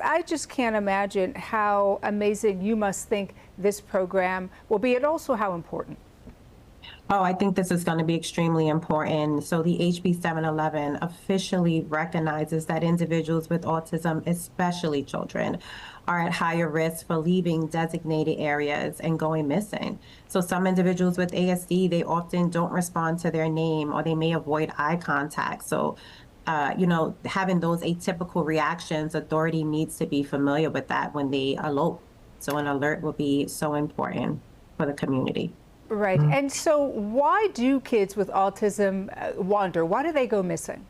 I just can't imagine how amazing you must think this program will be, and also how important. Oh, I think this is going to be extremely important. So the HB 711 officially recognizes that individuals with autism, especially children, are at higher risk for leaving designated areas and going missing. So some individuals with ASD, they often don't respond to their name, or they may avoid eye contact. So having those atypical reactions, authority needs to be familiar with that when they elope. So an alert will be so important for the community. Right. Mm-hmm. And so why do kids with autism wander? Why do they go missing?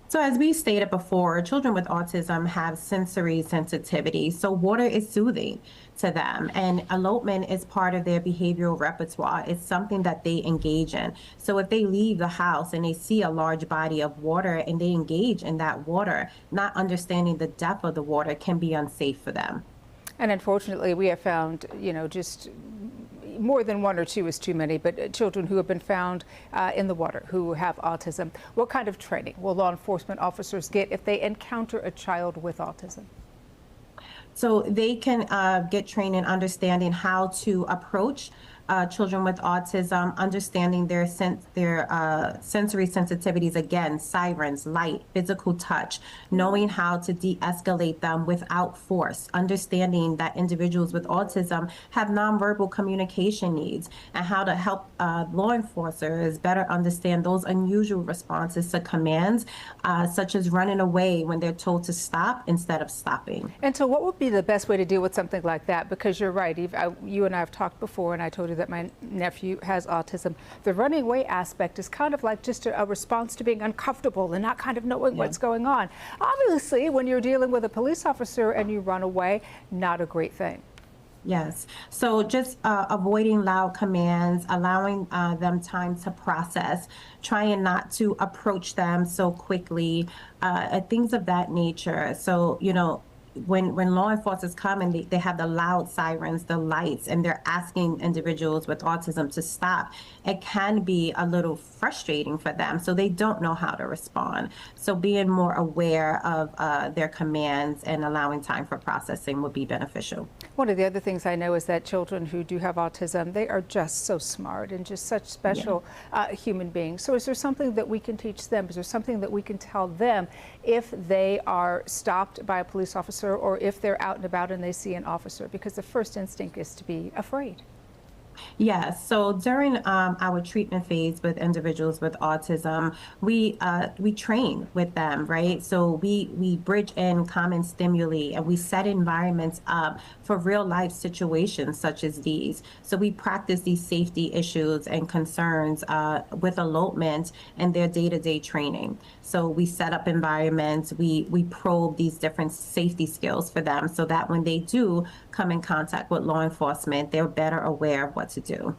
So as we stated before, children with autism have sensory sensitivity. So water is soothing to them, and elopement is part of their behavioral repertoire. It's something that they engage in. So if they leave the house and they see a large body of water and they engage in that water, not understanding the depth of the water can be unsafe for them. And unfortunately, we have found, just more than one or two is too many, but children who have been found in the water who have autism. What kind of training will law enforcement officers get if they encounter a child with autism? So they can get training understanding how to approach children with autism, understanding their sensory sensitivities, again, sirens, light, physical touch, knowing how to de-escalate them without force, understanding that individuals with autism have nonverbal communication needs, and how to help law enforcers better understand those unusual responses to commands, such as running away when they're told to stop instead of stopping. And so what would be the best way to deal with something like that? Because you're right, Eve, you and I have talked before, and I told you that my nephew has autism. The running away aspect is kind of like just a response to being uncomfortable and not kind of knowing what's going on. Obviously, when you're dealing with a police officer and you run away, not a great thing. Yes. So just avoiding loud commands, allowing them time to process, trying not to approach them so quickly, things of that nature. So, when law enforcement come and they have the loud sirens, the lights, and they're asking individuals with autism to stop, it can be a little frustrating for them. So they don't know how to respond. So being more aware of their commands and allowing time for processing would be beneficial. One of the other things I know is that children who do have autism, they are just so smart and just such special human beings. So is there something that we can teach them? Is there something that we can tell them if they are stopped by a police officer, or if they're out and about and they see an officer? Because the first instinct is to be afraid. Yes. So during our treatment phase with individuals with autism, we train with them, right? So we bridge in common stimuli, and we set environments up for real life situations such as these. So we practice these safety issues and concerns with elopement and their day-to-day training. So we set up environments, we probe these different safety skills for them, so that when they do come in contact with law enforcement, they're better aware of what to do.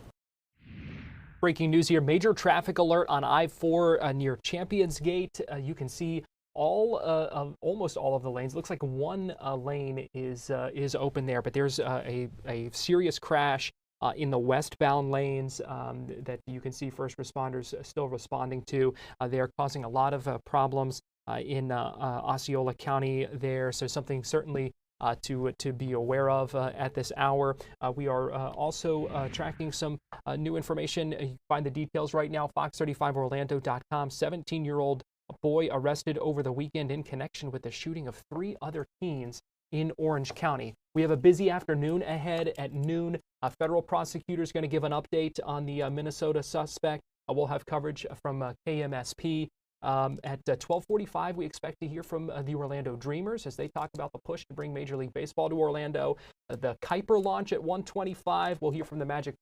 Breaking news here, major traffic alert on I-4 near Champions Gate. You can see almost all of the lanes. Looks like one lane is open there, but there's a serious crash in the westbound lanes that you can see first responders still responding to. They're causing a lot of problems in Osceola County there, so something certainly to be aware of at this hour. We are also tracking some new information. You can find the details right now, fox35orlando.com. 17-year-old boy arrested over the weekend in connection with the shooting of 3 other teens in Orange County. We have a busy afternoon ahead. At noon, federal prosecutors going to give an update on the Minnesota suspect. We'll have coverage from KMSP. At 12:45, we expect to hear from the Orlando Dreamers as they talk about the push to bring Major League Baseball to Orlando. The Kuiper launch at 1:25. We'll hear from the Magic.